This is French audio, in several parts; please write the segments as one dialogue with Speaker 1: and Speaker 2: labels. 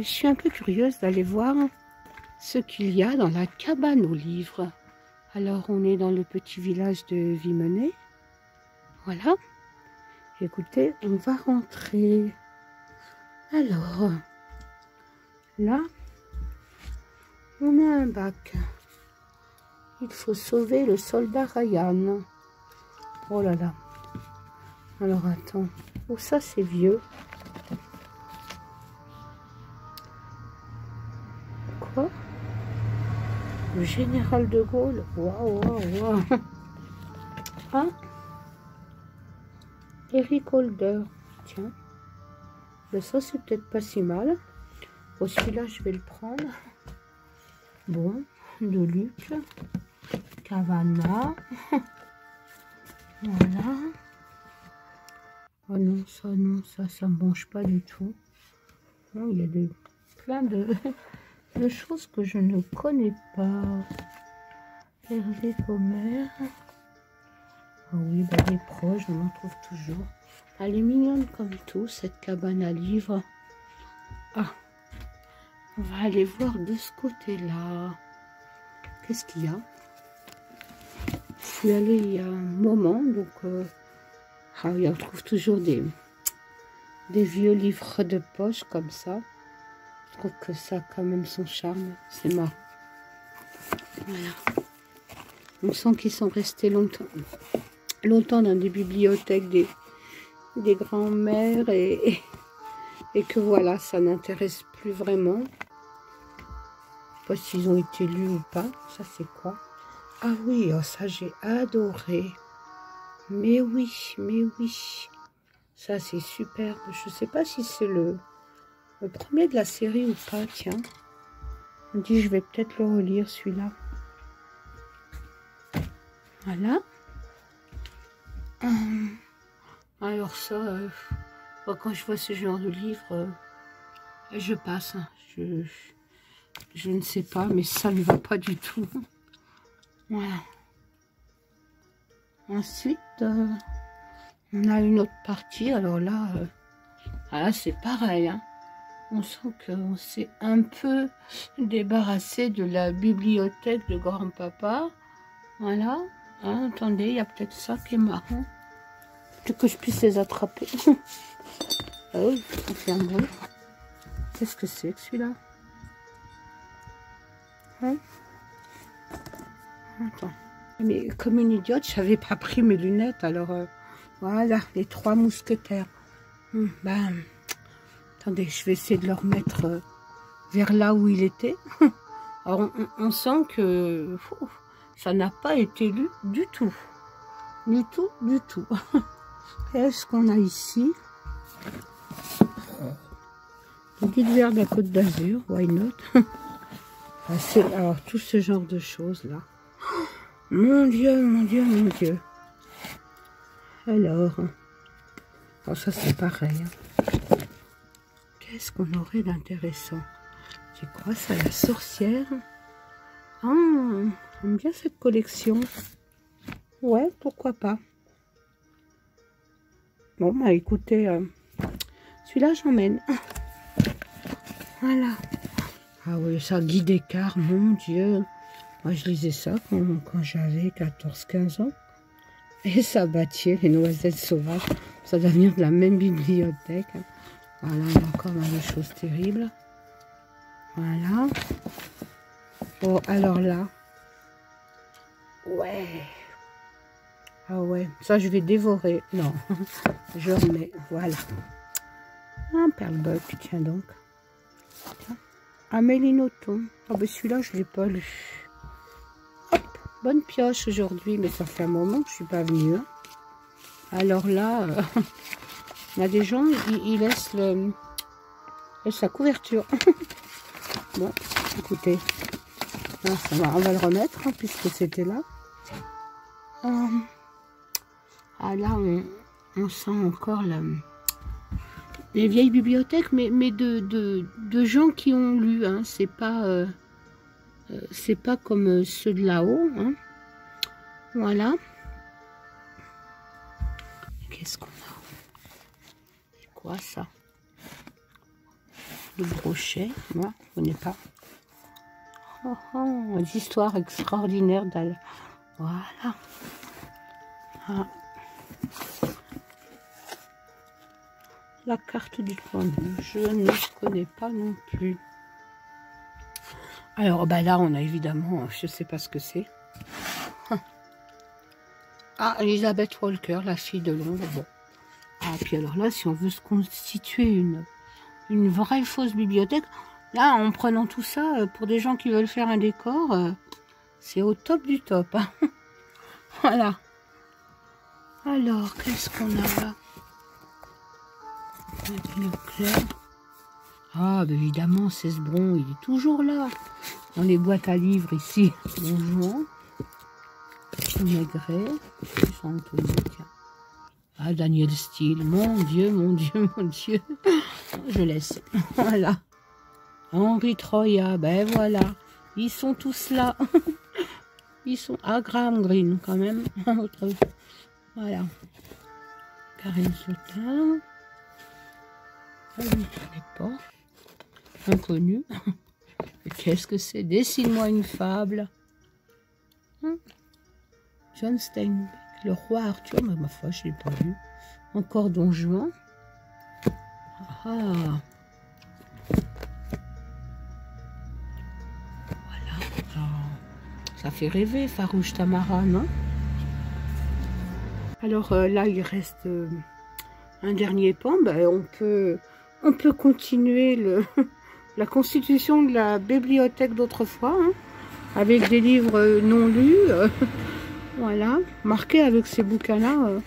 Speaker 1: je suis un peu curieuse d'aller voir ce qu'il y a dans la cabane aux livres. Alors, on est dans le petit village de Vimenay. Voilà. Écoutez, on va rentrer. Alors, là, on a un bac. Il faut sauver le soldat Ryan. Oh là là. Alors, attends. Oh, ça, c'est vieux. Quoi? Le général de Gaulle. Waouh, waouh, waouh. Ah, Eric Holder. Tiens. Mais ça, c'est peut-être pas si mal. Bon, celui-là, je vais le prendre. Bon, de Luc. Cavana. Voilà. Oh non, ça me branche pas du tout. Non, il y a plein de choses que je ne connais pas. Hervé Comer. Ah oui, bah, les proches, on en trouve toujours. Elle est mignonne comme tout, cette cabane à livres. Ah, on va aller voir de ce côté-là. Qu'est-ce qu'il y a? Je suis allée il y a un moment, donc ah oui, on trouve toujours des vieux livres de poche comme ça. Je trouve que ça a quand même son charme. C'est marrant. Voilà. On sent qu'ils sont restés longtemps dans des bibliothèques des grands-mères et que voilà, ça n'intéresse plus vraiment. Je ne sais pas s'ils ont été lus ou pas. Ça, c'est quoi? Ah oui, oh, ça, j'ai adoré. Mais oui, mais oui. Ça, c'est superbe. Je ne sais pas si c'est le premier de la série ou pas, tiens. On dit, je vais peut-être le relire, celui-là. Voilà. Alors ça, quand je vois ce genre de livre, je passe. Hein. Je ne sais pas, mais ça ne va pas du tout. Voilà. Ensuite, on a une autre partie. Alors là, c'est pareil. Hein. On sent qu'on s'est un peu débarrassé de la bibliothèque de grand-papa. Voilà. Hein, attendez, il y a peut-être ça qui est marrant. Peut-être que je puisse les attraper. Ah oui, on fait un bruit. Qu'est-ce que c'est que celui-là? Hein? Attends. Mais comme une idiote, je n'avais pas pris mes lunettes. Alors, voilà, les 3 mousquetaires. Ben, attendez, je vais essayer de le remettre vers là où il était. Alors, on sent que ça n'a pas été lu du tout. Du tout, du tout. Qu'est-ce qu'on a ici? Le guide vert de la Côte d'Azur, why not? Alors, tout ce genre de choses-là. Mon Dieu, mon Dieu, mon Dieu. Alors, ça c'est pareil. Qu'est-ce qu'on aurait d'intéressant? C'est quoi ça, la sorcière? Ah, j'aime bien cette collection. Ouais, pourquoi pas. Bon, bah écoutez, celui-là j'emmène. Voilà. Ah oui, ça, Guy Descartes, mon Dieu. Moi, je lisais ça quand j'avais 14-15 ans. Et Sabatier, les noisettes sauvages. Ça doit venir de la même bibliothèque. Voilà, on a encore des choses terribles. Voilà. Oh, alors là. Ouais. Ah ouais, ça je vais dévorer. Non, je remets. Voilà. Un perle-buck, tiens donc. Amélie Nothomb. Ah ben celui-là, je ne l'ai pas lu. Hop, bonne pioche aujourd'hui, mais ça fait un moment que je ne suis pas venue. Hein. Alors là, il y a des gens, ils laissent sa couverture. Bon, écoutez, ça va, on va le remettre, hein, puisque c'était là. Ah là, on sent encore les vieilles bibliothèques, mais de gens qui ont lu. Hein. C'est pas comme ceux de là-haut. Hein. Voilà. Qu'est-ce qu'on a? C'est quoi ça? de brochet. Moi, je ne connais pas. Oh, oh, des histoires extraordinaires d'elle. Voilà. Ah. La carte du pendu, je ne connais pas non plus. Alors, bah là, on a évidemment, je ne sais pas ce que c'est. Ah, Elizabeth Walker, la fille de Londres. Bon. Ah, puis alors là, si on veut se constituer une vraie fausse bibliothèque, là, en prenant tout ça, pour des gens qui veulent faire un décor, c'est au top du top. Hein. Voilà. Alors, qu'est-ce qu'on a là? Ah, bah évidemment, Cesbron, il est toujours là. Dans les boîtes à livres ici. Bonjour. Maigret. Ah, Daniel Steele. Mon Dieu, mon Dieu, mon Dieu. Je laisse. Voilà. Henri Troya. Ben voilà. Ils sont tous là. Ils sont à Graham Greene, quand même. Voilà. Karine Sautin. Je ne connais pas. Inconnu. Qu'est-ce que c'est? Dessine-moi une fable. John Steinbeck, le roi Arthur, mais ma foi, je ne l'ai pas vu. Encore Don Juan. Ah. Voilà. Ah. Ça fait rêver, Farouche Tamara, non? Alors là, il reste un dernier pan. Ben, on peut continuer la constitution de la bibliothèque d'autrefois, hein, avec des livres non lus. Voilà, marqués avec ces bouquins-là.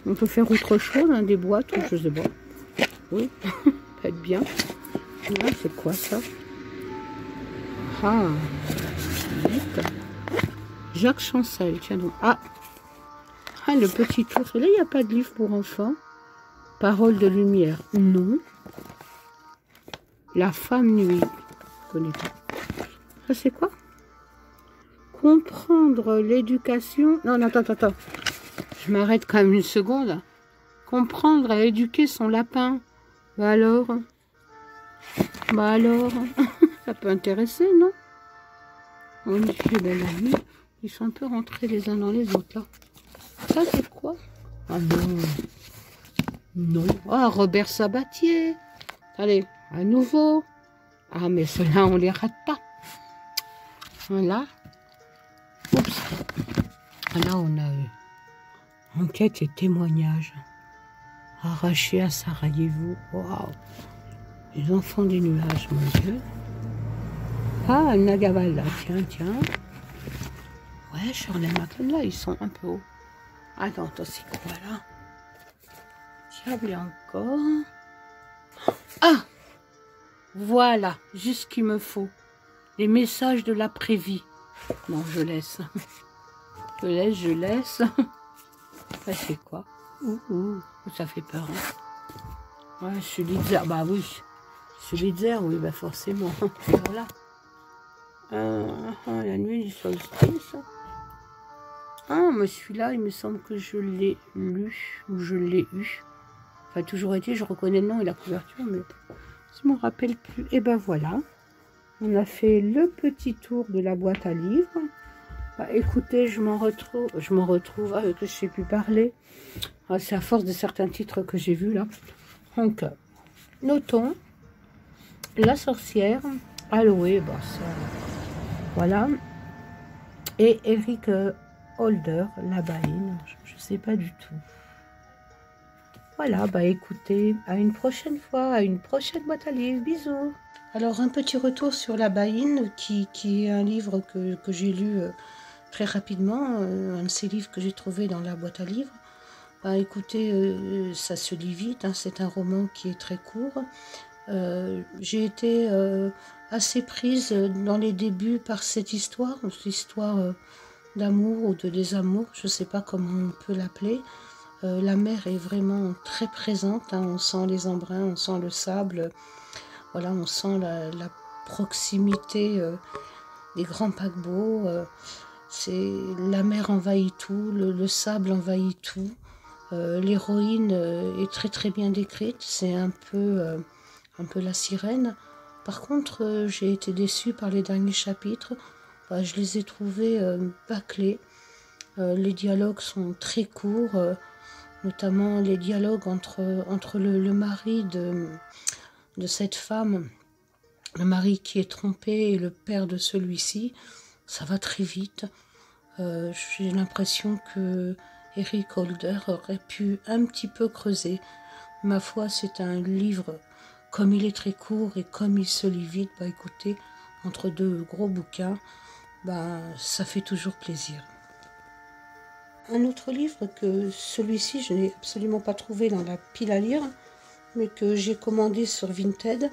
Speaker 1: On peut faire autre chose, hein, des boîtes ou je sais pas. Oui, peut-être bien. Là, c'est quoi ça? Ah, vite. Jacques Chancel, tiens donc. Ah, le petit tour. Là, il n'y a pas de livre pour enfants. Parole de lumière, non. La femme nuit, je connais pas. Ça, c'est quoi? Comprendre l'éducation. Non, attends. Je m'arrête quand même une seconde. Comprendre et éduquer son lapin. Bah alors? Ça peut intéresser, non? Olivier Bellamy. Ils sont un peu rentrés les uns dans les autres, là. Ça, c'est quoi? Ah non. Non. Ah, Robert Sabatier. Allez, à nouveau. Ah, mais ceux-là, on les rate pas. Voilà. Oups. Là, on a enquête et témoignage. Arraché à Sarajevo. Waouh. Les enfants des nuages, mon Dieu. Ah, Nagavala. Tiens. Ouais, Shirley MacLaine, là, ils sont un peu hauts. Attends, c'est quoi, là? Diable et encore. Ah! Voilà, juste ce qu'il me faut. Les messages de l'après-vie. Non, je laisse. Je laisse. Ça, c'est quoi? Ça fait peur. Hein. Ouais, Sulitzer. Bah oui. Sulitzer, oui, bah forcément. Voilà. La nuit du solstice. Ah, mais celui-là, il me semble que je l'ai lu. Ou je l'ai eu. Enfin, toujours été, je reconnais le nom et la couverture, mais je ne me rappelle plus. Et ben voilà. On a fait le petit tour de la boîte à livres. Bah, écoutez, je m'en retrouve avec que je ne sais plus parler. Ah, c'est à force de certains titres que j'ai vus là. Donc, notons La sorcière, Aloé, bah ça, voilà. Et Eric Holder, La Baïne, je ne sais pas du tout. Voilà, bah écoutez, à une prochaine fois, à une prochaine boîte à livres. Bisous. Alors, un petit retour sur La Baïne, qui est un livre que j'ai lu très rapidement, un de ces livres que j'ai trouvé dans la boîte à livres. Bah écoutez, ça se lit vite, hein, c'est un roman qui est très court. J'ai été assez prise dans les débuts par cette histoire d'amour ou de désamour, je ne sais pas comment on peut l'appeler. La mer est vraiment très présente, hein, on sent les embruns, on sent le sable, voilà, on sent la proximité des grands paquebots. La mer envahit tout, le sable envahit tout. L'héroïne est très très bien décrite, c'est un peu un peu la sirène. Par contre, j'ai été déçue par les derniers chapitres. Je les ai trouvés bâclés. Les dialogues sont très courts, notamment les dialogues entre le mari de cette femme, le mari qui est trompé et le père de celui-ci. Ça va très vite. J'ai l'impression que Eric Holder aurait pu un petit peu creuser. Ma foi, c'est un livre, comme il est très court et comme il se lit vite, écoutez, entre deux gros bouquins, ça fait toujours plaisir. Un autre livre que celui-ci, je n'ai absolument pas trouvé dans la pile à lire, mais que j'ai commandé sur Vinted,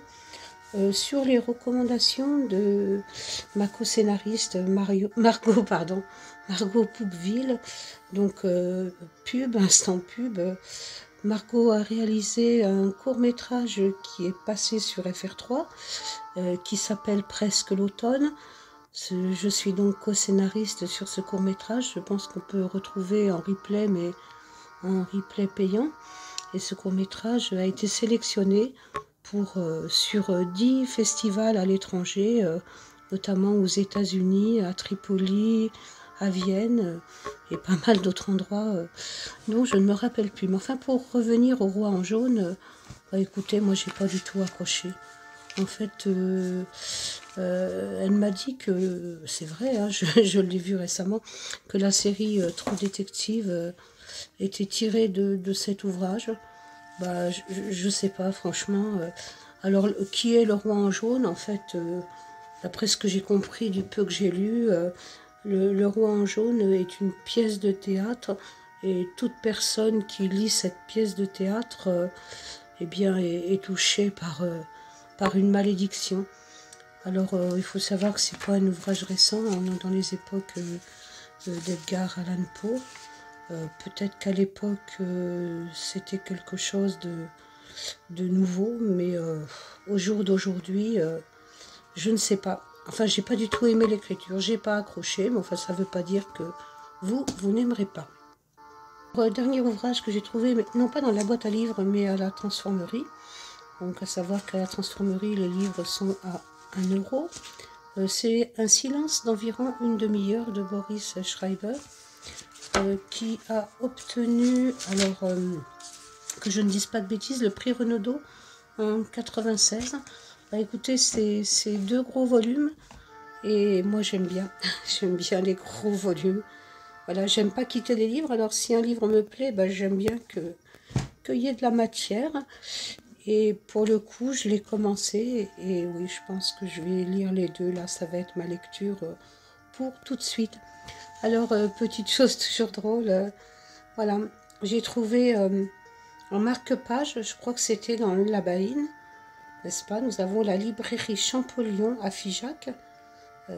Speaker 1: sur les recommandations de ma co-scénariste Margot Poupeville. Donc, instant pub. Margot a réalisé un court-métrage qui est passé sur FR3, qui s'appelle Presque l'automne. Je suis donc co-scénariste sur ce court-métrage. Je pense qu'on peut retrouver en replay, mais en replay payant. Et ce court-métrage a été sélectionné sur 10 festivals à l'étranger, notamment aux États-Unis, à Tripoli, à Vienne et pas mal d'autres endroits dont je ne me rappelle plus. Mais enfin, pour revenir au Roi en jaune, écoutez, moi j'ai pas du tout accroché. En fait, elle m'a dit que, c'est vrai, hein, je l'ai vu récemment, que la série True Detective était tirée de cet ouvrage. Je sais pas, franchement. Alors, qui est le Roi en jaune? En fait, d'après ce que j'ai compris du peu que j'ai lu, le Roi en jaune est une pièce de théâtre, et toute personne qui lit cette pièce de théâtre est touchée par une malédiction. Alors, il faut savoir que c'est pas un ouvrage récent, on est dans les époques d'Edgar Allan Poe. Peut-être qu'à l'époque, c'était quelque chose de nouveau, mais au jour d'aujourd'hui, je ne sais pas. Enfin, j'ai pas du tout aimé l'écriture, j'ai pas accroché, mais enfin, ça veut pas dire que vous n'aimerez pas. Dernier ouvrage que j'ai trouvé, mais non pas dans la boîte à livres, mais à la transformerie. Donc, à savoir qu'à la transformerie, les livres sont à 1 €. C'est Un silence d'environ une demi-heure de Boris Schreiber, qui a obtenu, alors que je ne dise pas de bêtises, le prix Renaudot en 96. Écoutez, c'est 2 gros volumes, et moi j'aime bien, j'aime bien les gros volumes. Voilà, j'aime pas quitter les livres, alors si un livre me plaît, j'aime bien qu'il y ait de la matière. Et pour le coup, je l'ai commencé, et oui, je pense que je vais lire les deux. Là, ça va être ma lecture pour tout de suite. Alors, petite chose toujours drôle, voilà, j'ai trouvé en marque-page, je crois que c'était dans l'Abaïne, n'est-ce pas? Nous avons la librairie Champollion à Figeac.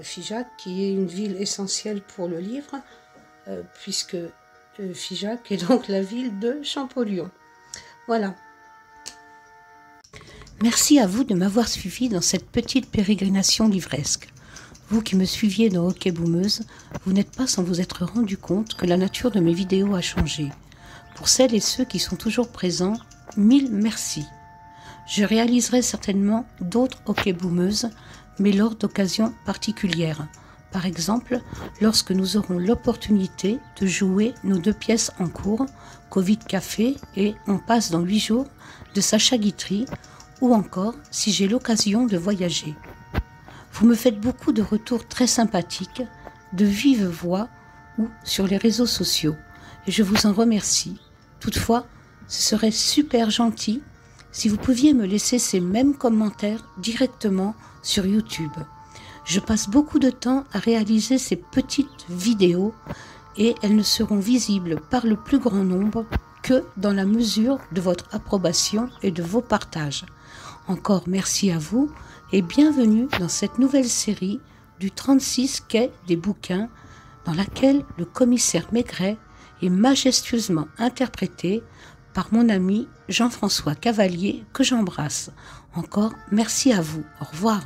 Speaker 1: Figeac qui est une ville essentielle pour le livre, puisque Figeac est donc la ville de Champollion. Voilà. Merci à vous de m'avoir suivi dans cette petite pérégrination livresque. Vous qui me suiviez dans Hockey Boomeuse, vous n'êtes pas sans vous être rendu compte que la nature de mes vidéos a changé. Pour celles et ceux qui sont toujours présents, 1000 merci. Je réaliserai certainement d'autres Hockey Boomeuses, mais lors d'occasions particulières. Par exemple, lorsque nous aurons l'opportunité de jouer nos 2 pièces en cours, Covid Café et On passe dans 8 jours, de Sacha Guitry, ou encore si j'ai l'occasion de voyager. Vous me faites beaucoup de retours très sympathiques, de vive voix ou sur les réseaux sociaux, et je vous en remercie. Toutefois, ce serait super gentil si vous pouviez me laisser ces mêmes commentaires directement sur YouTube. Je passe beaucoup de temps à réaliser ces petites vidéos et elles ne seront visibles par le plus grand nombre que dans la mesure de votre approbation et de vos partages. Encore merci à vous et bienvenue dans cette nouvelle série du 36 quai des bouquins, dans laquelle le commissaire Maigret est majestueusement interprété par mon ami Jean-François Cavalier, que j'embrasse. Encore merci à vous. Au revoir.